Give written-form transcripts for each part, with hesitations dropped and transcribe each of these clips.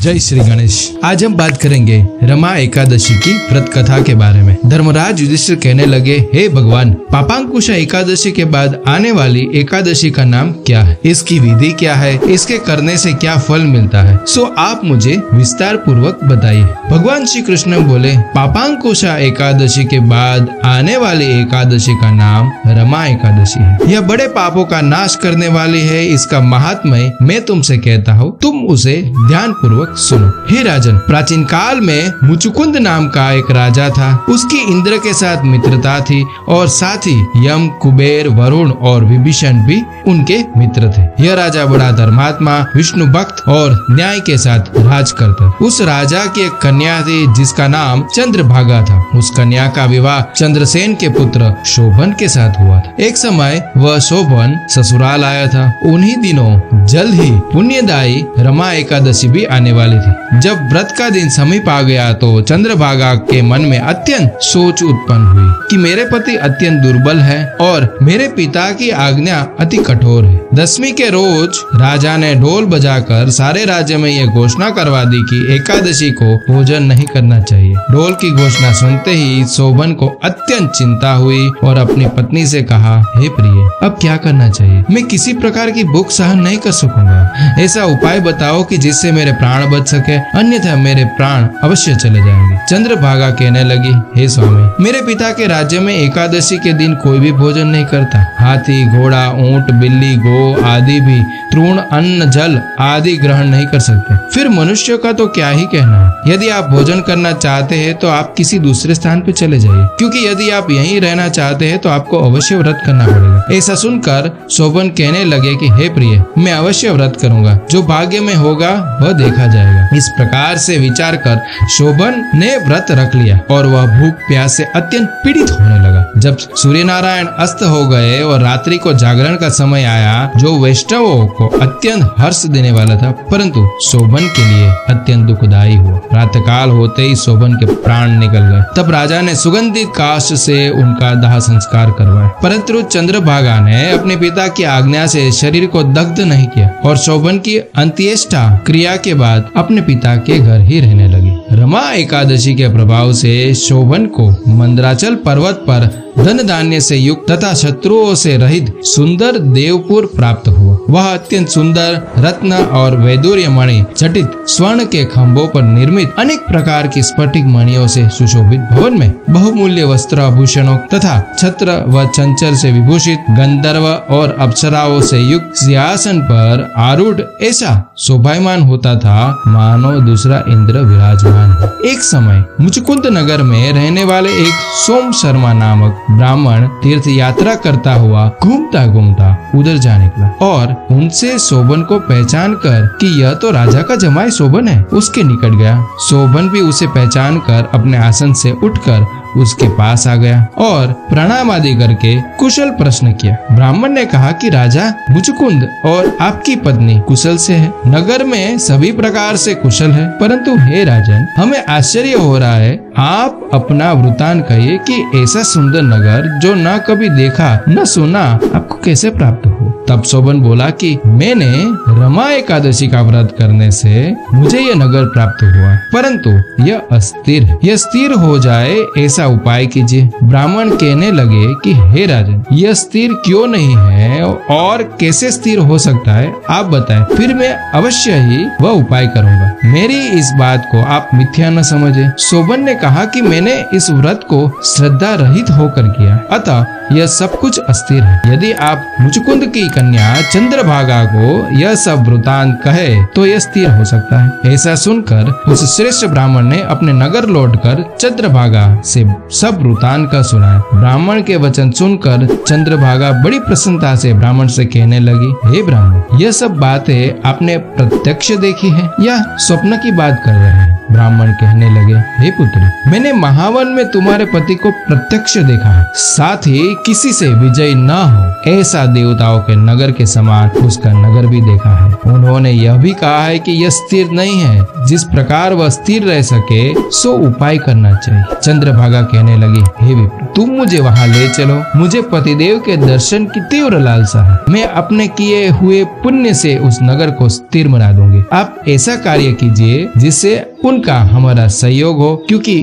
जय श्री गणेश। आज हम बात करेंगे रमा एकादशी की व्रत कथा के बारे में। धर्मराज युधिष्ठिर कहने लगे, हे भगवान, पापांकुशा एकादशी के बाद आने वाली एकादशी का नाम क्या है, इसकी विधि क्या है, इसके करने से क्या फल मिलता है, सो आप मुझे विस्तार पूर्वक बताइए। भगवान श्री कृष्ण बोले, पापांकुशा एकादशी के बाद आने वाली एकादशी का नाम रमा एकादशी है। यह बड़े पापों का नाश करने वाली है। इसका महात्म्य मैं तुमसे कहता हूँ, तुम उसे ध्यान पूर्वक सुनो। हे राजन, प्राचीन काल में मुचुकुंद नाम का एक राजा था। उसकी इंद्र के साथ मित्रता थी और साथ ही यम, कुबेर, वरुण और विभीषण भी उनके मित्र थे। यह राजा बड़ा धर्मात्मा, विष्णु भक्त और न्याय के साथ राज करता। उस राजा की एक कन्या थी जिसका नाम चंद्रभागा था। उस कन्या का विवाह चंद्रसेन के पुत्र शोभन के साथ हुआ था। एक समय वह शोभन ससुराल आया था। उन्हीं दिनों जल्द ही पुण्यदायी रमा एकादशी भी आने वाली थी। जब व्रत का दिन समीप आ गया तो चंद्रभागा के मन में अत्यंत सोच उत्पन्न हुई कि मेरे पति अत्यंत दुर्बल है और मेरे पिता की आज्ञा अति कठोर है। दसवीं के रोज राजा ने ढोल बजाकर सारे राज्य में यह घोषणा करवा दी कि एकादशी को भोजन नहीं करना चाहिए। ढोल की घोषणा सुनते ही शोभन को अत्यंत चिंता हुई और अपनी पत्नी से कहा, हे प्रिय, अब क्या करना चाहिए? मैं किसी प्रकार की भूख सहन नहीं कर सकूंगा। ऐसा उपाय बताओ कि जिससे मेरे प्राण बच सके, अन्यथा मेरे प्राण अवश्य चले जाएंगे। चंद्रभागा कहने लगी, हे स्वामी, मेरे पिता के राज्य में एकादशी के दिन कोई भी भोजन नहीं करता। हाथी, घोड़ा, ऊंट, बिल्ली, गो आदि भी तृण, अन्न, जल आदि ग्रहण नहीं कर सकते। फिर मनुष्य का तो क्या ही कहना है। यदि आप भोजन करना चाहते हैं तो आप किसी दूसरे स्थान पर चले जाइए, क्योंकि यदि आप यहीं रहना चाहते हैं तो आपको अवश्य व्रत करना पड़ेगा। ऐसा सुनकर शोभन कहने लगे कि हे प्रिय, मैं अवश्य व्रत करूंगा। जो भाग्य में होगा वह देखा जाएगा। इस प्रकार से विचार कर शोभन ने व्रत रख लिया और वह भूख प्यास से अत्यंत पीड़ित होने लगा। जब सूर्य नारायण अस्त हो गए और रात्रि को जागरण का समय आया, जो वैष्णवों को अत्यंत हर्ष देने वाला था, परंतु शोभन के लिए अत्यंत दुखदायी हुआ। प्रातः काल होते ही शोभन के प्राण निकल गए। तब राजा ने सुगंधित काष्ठ से उनका दाह संस्कार करवाया, परंतु चंद्रभागा ने अपने पिता की आज्ञा से शरीर को दग्ध नहीं किया और शोभन की अंत्येष्टा क्रिया के बाद अपने पिता के घर ही रहने लगी। रमा एकादशी के प्रभाव से शोभन को मंदराचल पर्वत पर धन धान्य से युक्त तथा शत्रुओं से रहित सुंदर देवपुर प्राप्त हुआ। वह अत्यंत सुंदर रत्न और वैदूर्य मणि जटित स्वर्ण के खंभों पर निर्मित अनेक प्रकार की स्फटिक मणियों से सुशोभित भवन में बहुमूल्य वस्त्र आभूषणों तथा छत्र व चंचल से विभूषित गंधर्व और अप्सराओं से युक्त सिंहासन पर आरूढ़ ऐसा शोभायमान होता था मानो दूसरा इंद्र विराजमान है। एक समय मुचकुंद नगर में रहने वाले एक सोम शर्मा नामक ब्राह्मण तीर्थ यात्रा करता हुआ घूमता घूमता उधर जा निकला और उनसे शोभन को पहचान कर कि यह तो राजा का जमाई शोभन है, उसके निकट गया। शोभन भी उसे पहचान कर अपने आसन से उठकर उसके पास आ गया और प्रणाम आदि करके कुशल प्रश्न किया। ब्राह्मण ने कहा कि राजा मुचुकुंद और आपकी पत्नी कुशल से है। नगर में सभी प्रकार से कुशल है, परंतु हे राजन, हमें आश्चर्य हो रहा है। आप अपना वृतांत कहिए कि ऐसा सुंदर नगर जो न कभी देखा न सुना आपको कैसे प्राप्त हो। तब शोभन बोला कि मैंने रमा एकादशी का व्रत करने से मुझे यह नगर प्राप्त हुआ, परंतु यह अस्थिर है। यह स्थिर हो जाए ऐसा उपाय कीजिए। ब्राह्मण कहने लगे कि हे राजन, यह स्थिर क्यों नहीं है और कैसे स्थिर हो सकता है, आप बताएं, फिर मैं अवश्य ही वह उपाय करूंगा। मेरी इस बात को आप मिथ्या न समझे। शोभन ने कहा कि मैंने इस व्रत को श्रद्धा रहित होकर किया, अतः यह सब कुछ अस्थिर है। यदि आप मुचुकुंद की कन्या चंद्रभागा को यह सब वृतांत कहे तो यह स्थिर हो सकता है। ऐसा सुनकर उस श्रेष्ठ ब्राह्मण ने अपने नगर लौटकर चंद्रभागा से सब वृतांत का सुनाया। ब्राह्मण के वचन सुनकर चंद्रभागा बड़ी प्रसन्नता से ब्राह्मण से कहने लगी, हे ब्राह्मण, यह सब बातें आपने प्रत्यक्ष देखी है या स्वप्न की बात कर रहे हैं? ब्राह्मण कहने लगे, हे पुत्री, मैंने महावन में तुम्हारे पति को प्रत्यक्ष देखा है, साथ ही किसी से विजय न हो ऐसा देवताओं के नगर के समान उसका नगर भी देखा है। उन्होंने यह भी कहा है कि यह स्थिर नहीं है, जिस प्रकार वह स्थिर रह सके सो उपाय करना चाहिए। चंद्रभागा कहने लगी, हे विप्र, तुम मुझे वहाँ ले चलो, मुझे पतिदेव के दर्शन की तीव्र लालसा है। मैं अपने किए हुए पुण्य से उस नगर को स्थिर बना दूंगी। आप ऐसा कार्य कीजिए जिससे उनका हमारा सहयोग हो, क्योंकि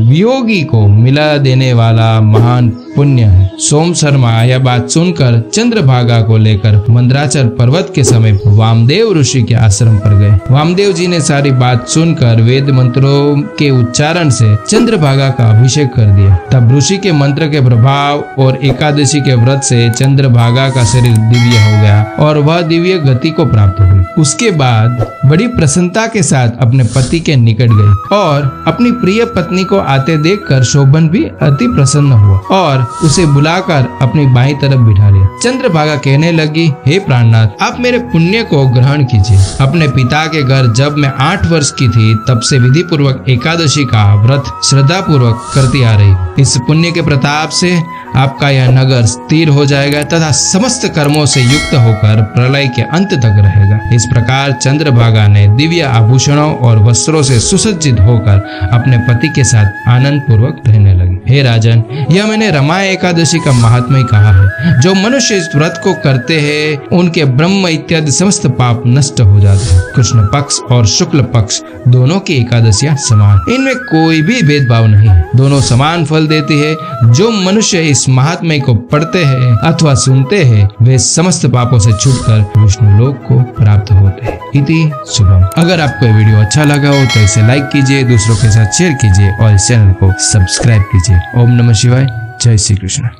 वियोगी को मिला देने वाला महान पुण्य है। सोम शर्मा यह बात सुनकर चंद्रभागा को लेकर मंदराचल पर्वत के समीप वामदेव ऋषि के आश्रम पर गए। वामदेव जी ने सारी बात सुनकर वेद मंत्रों के उच्चारण से चंद्रभागा का अभिषेक कर दिया। तब ऋषि के मंत्र के प्रभाव और एकादशी के व्रत से चंद्रभागा का शरीर दिव्य हो गया और वह दिव्य गति को प्राप्त हुई। उसके बाद बड़ी प्रसन्नता के साथ अपने पति के निकट गई और अपनी प्रिय पत्नी को आते देखकर शोभन भी अति प्रसन्न हुआ और उसे बुलाकर अपनी बाईं तरफ बिठा लिया। चंद्रभागा कहने लगी, हे प्राणनाथ, आप मेरे पुण्य को ग्रहण कीजिए। अपने पिता के घर जब मैं 8 वर्ष की थी तब से विधि पूर्वक एकादशी का व्रत श्रद्धा पूर्वक करती आ रही। इस पुण्य के प्रताप से आपका यह नगर स्थिर हो जाएगा तथा समस्त कर्मों से युक्त होकर प्रलय के अंत तक रहेगा। इस प्रकार चंद्रभागा ने दिव्य आभूषणों और वस्त्रों से सुसज्जित होकर अपने पति के साथ आनंद पूर्वक रहने लगी। हे राजन, यह मैंने रमा एकादशी का महात्म्य कहा है। जो मनुष्य इस व्रत को करते हैं उनके ब्रह्म इत्यादि समस्त पाप नष्ट हो जाते हैं। कृष्ण पक्ष और शुक्ल पक्ष दोनों की एकादशियां समान, इनमें कोई भी भेदभाव नहीं है, दोनों समान फल देती है। जो मनुष्य इस महात्म्य को पढ़ते हैं अथवा सुनते हैं वे समस्त पापों से छूटकर विष्णु लोक को प्राप्त होते हैं। इति शुभम। अगर आपको ये वीडियो अच्छा लगा हो तो इसे लाइक कीजिए, दूसरों के साथ शेयर कीजिए और इस चैनल को सब्सक्राइब कीजिए। ओम नमः शिवाय। जय श्री कृष्ण।